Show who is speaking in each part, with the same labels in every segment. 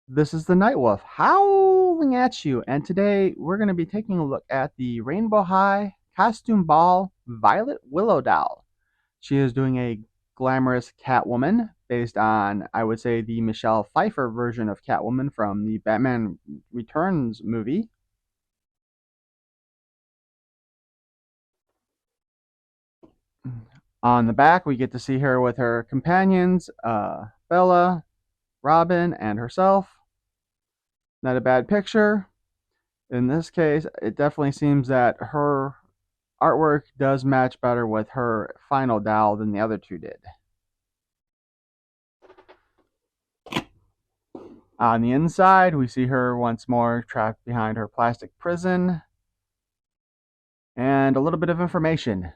Speaker 1: This is the Night Wolf howling at you, and today we're going to be taking a look at the Rainbow High Costume Ball Violet Willow doll. She is doing a glamorous Catwoman based on, I would say, the Michelle Pfeiffer version of Catwoman from the Batman Returns movie. On the back, we get to see her with her companions, Bella, Robin, and herself. Not a bad picture. In this case, it definitely seems that her artwork does match better with her final doll than the other two did. On the inside, we see her once more trapped behind her plastic prison. And a little bit of information.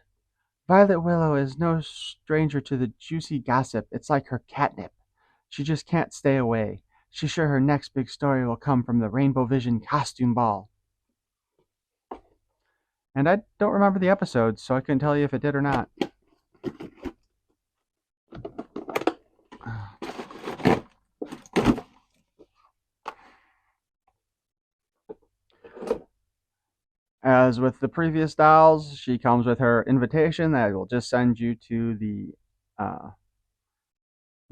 Speaker 1: Violet Willow is no stranger to the juicy gossip. It's like her catnip. She just can't stay away. She's sure her next big story will come from the Rainbowvision costume ball. And I don't remember the episode, so I couldn't tell you if it did or not. As with the previous dolls, she comes with her invitation that will just send you to the uh,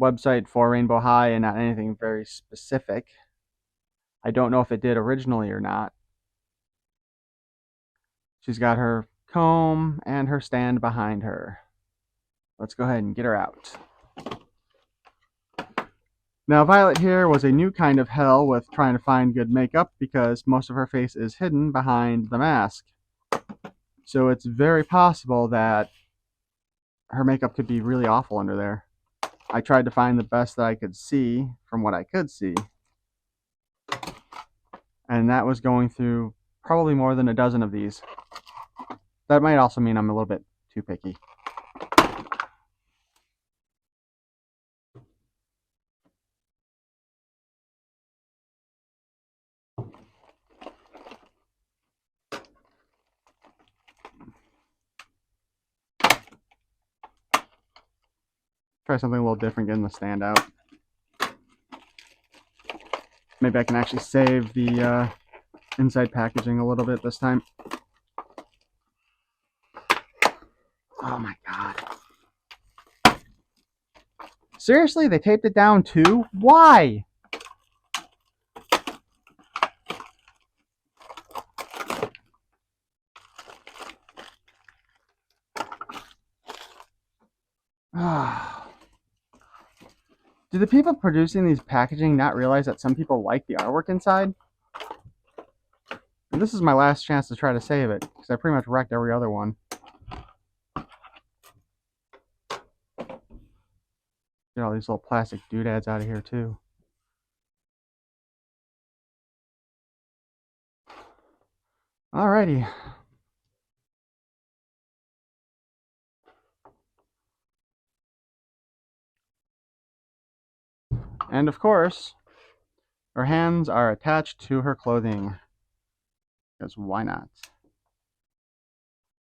Speaker 1: website for Rainbow High and not anything very specific. I don't know if it did originally or not. She's got her comb and her stand behind her. Let's go ahead and get her out. Now, Violet here was a new kind of hell with trying to find good makeup because most of her face is hidden behind the mask. So it's very possible that her makeup could be really awful under there. I tried to find the best that I could see from what I could see. And that was going through probably more than a dozen of these. That might also mean I'm a little bit too picky. Try something a little different, getting the stand out. Maybe I can actually save the inside packaging a little bit this time. Oh my god. Seriously? They taped it down too? Why? Do the people producing these packaging not realize that some people like the artwork inside? And this is my last chance to try to save it, because I pretty much wrecked every other one. Get all these little plastic doodads out of here too. Alrighty. And of course, her hands are attached to her clothing. Because why not?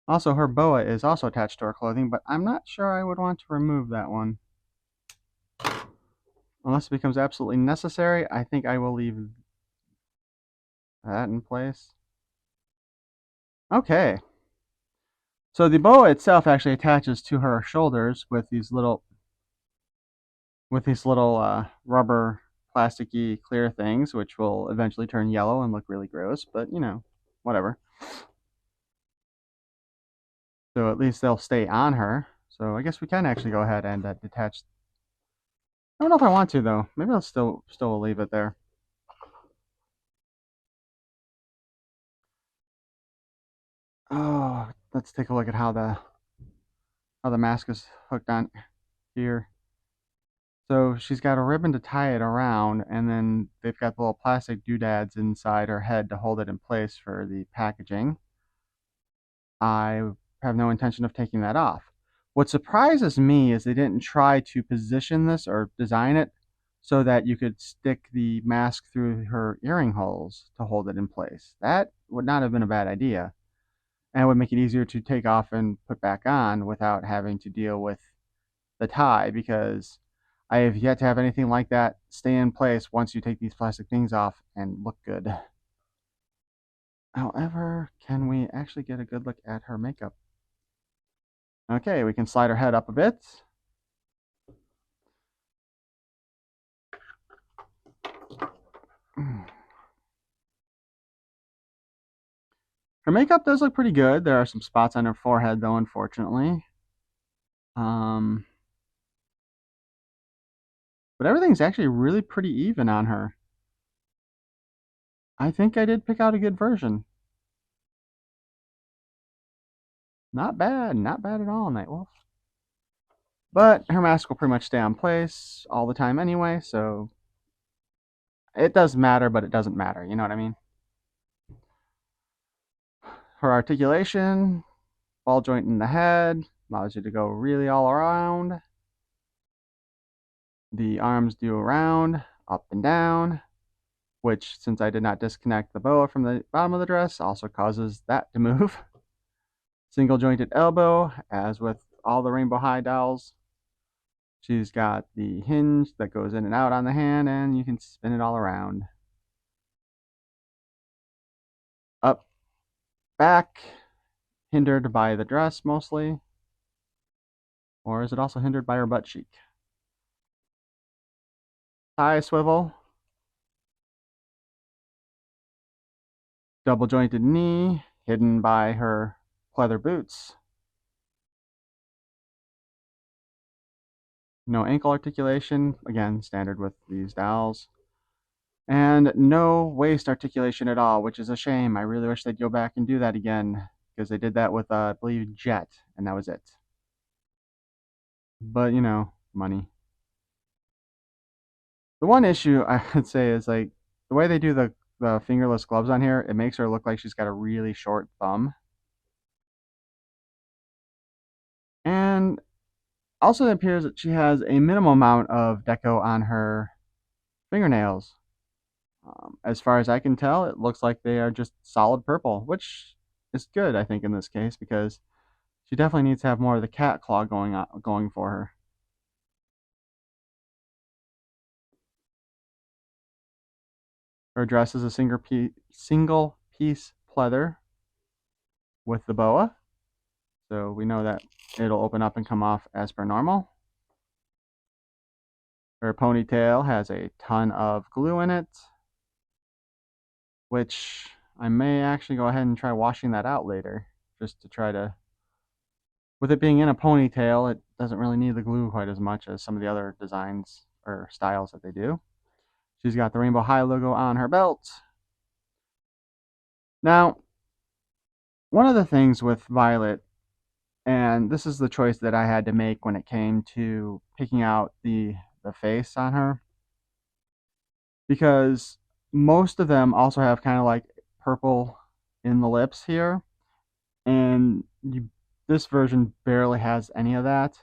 Speaker 1: Also, her boa is also attached to her clothing, but I'm not sure I would want to remove that one. Unless it becomes absolutely necessary, I think I will leave that in place. Okay. So the boa itself actually attaches to her shoulders with these little rubber plasticky clear things, which will eventually turn yellow and look really gross, but you know, whatever. So at least they'll stay on her. So I guess we can actually go ahead and detach. I don't know if I want to though. Maybe I'll still leave it there. Oh, let's take a look at how the mask is hooked on here. So she's got a ribbon to tie it around, and then they've got the little plastic doodads inside her head to hold it in place for the packaging. I have no intention of taking that off. What surprises me is they didn't try to position this or design it so that you could stick the mask through her earring holes to hold it in place. That would not have been a bad idea, and it would make it easier to take off and put back on without having to deal with the tie, because I have yet to have anything like that stay in place once you take these plastic things off and look good. However, can we actually get a good look at her makeup? Okay, we can slide her head up a bit. Her makeup does look pretty good. There are some spots on her forehead, though, unfortunately. Um, but everything's actually really pretty even on her. I think I did pick out a good version. Not bad, not bad at all, Nightwolf. But her mask will pretty much stay on place all the time anyway, so it does matter, but it doesn't matter. You know what I mean? Her articulation, ball joint in the head, allows you to go really all around. The arms do around, up and down, which, since I did not disconnect the boa from the bottom of the dress, also causes that to move. Single jointed elbow, as with all the Rainbow High dolls. She's got the hinge that goes in and out on the hand, and you can spin it all around. Up, back, hindered by the dress mostly. Or is it also hindered by her butt cheek? Thigh swivel, double jointed knee, hidden by her pleather boots. No ankle articulation, again, standard with these dolls. And no waist articulation at all, which is a shame. I really wish they'd go back and do that again, because they did that with, I believe, Jet, and that was it. But, you know, money. The one issue I would say is, like, the way they do the fingerless gloves on here, it makes her look like she's got a really short thumb. And also, it appears that she has a minimal amount of deco on her fingernails. As far as I can tell, it looks like they are just solid purple, which is good, I think, in this case, because she definitely needs to have more of the cat claw going for her. Her dress is a single piece pleather with the boa, so we know that it'll open up and come off as per normal. Her ponytail has a ton of glue in it, which I may actually go ahead and try washing that out later, just to try to. With it being in a ponytail, it doesn't really need the glue quite as much as some of the other designs or styles that they do. She's got the Rainbow High logo on her belt. Now, one of the things with Violet, and this is the choice that I had to make when it came to picking out the face on her, because most of them also have kind of like purple in the lips here, and this version barely has any of that.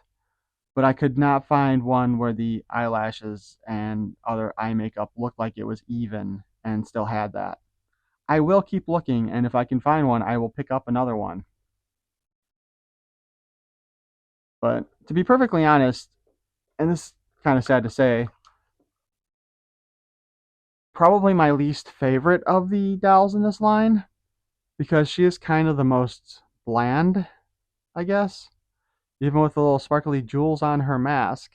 Speaker 1: But I could not find one where the eyelashes and other eye makeup looked like it was even and still had that. I will keep looking, and if I can find one, I will pick up another one. But to be perfectly honest, and this is kind of sad to say, probably my least favorite of the dolls in this line, because she is kind of the most bland, I guess. Even with the little sparkly jewels on her mask,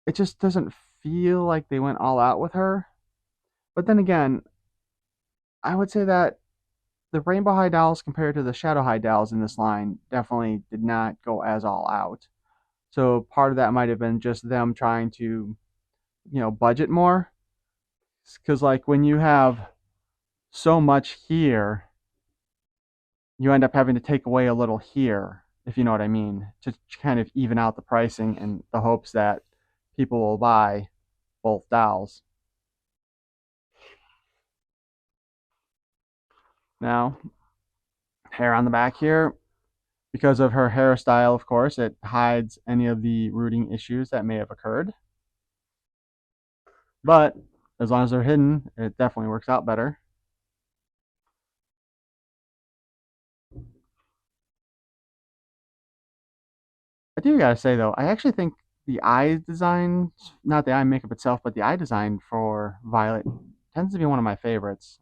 Speaker 1: it just doesn't feel like they went all out with her. But then again, I would say that the Rainbow High dolls compared to the Shadow High dolls in this line definitely did not go as all out. So part of that might have been just them trying to, budget more. Because, like, when you have so much here, you end up having to take away a little here, if you know what I mean, to kind of even out the pricing in the hopes that people will buy both dolls. Now, hair on the back here, because of her hairstyle, of course, it hides any of the rooting issues that may have occurred. But as long as they're hidden, it definitely works out better. I do gotta say though, I actually think the eye design, not the eye makeup itself, but the eye design for Violet tends to be one of my favorites.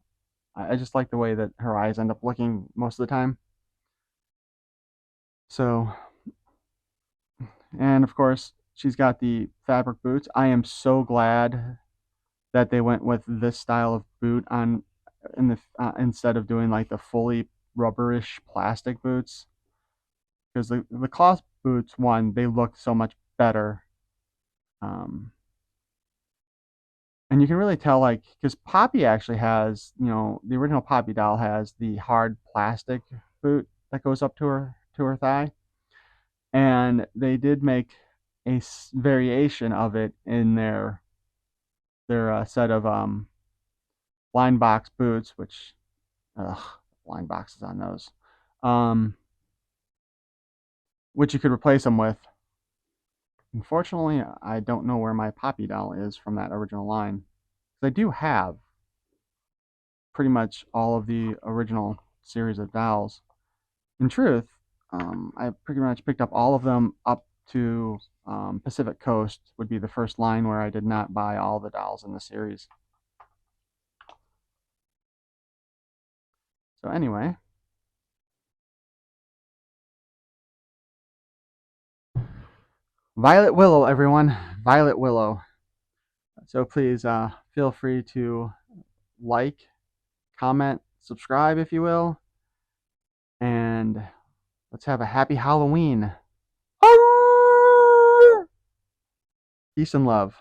Speaker 1: I just like the way that her eyes end up looking most of the time. So, and of course, she's got the fabric boots. I am so glad that they went with this style of boot on in the instead of doing like the fully rubberish plastic boots, because the cloth boots, one, they look so much better. Um, and you can really tell, like, because Poppy actually has, the original Poppy doll has the hard plastic boot that goes up to her thigh, and they did make a variation of it in their set of blind box boots, which ugh, blind boxes on those, um, which you could replace them with. Unfortunately, I don't know where my Poppy doll is from that original line. I do have pretty much all of the original series of dolls. In truth, I pretty much picked up all of them up to Pacific Coast would be the first line where I did not buy all the dolls in the series. So anyway, Violet Willow, everyone, Violet Willow. So please feel free to like, comment, subscribe if you will, and let's have a happy Halloween. Peace and love.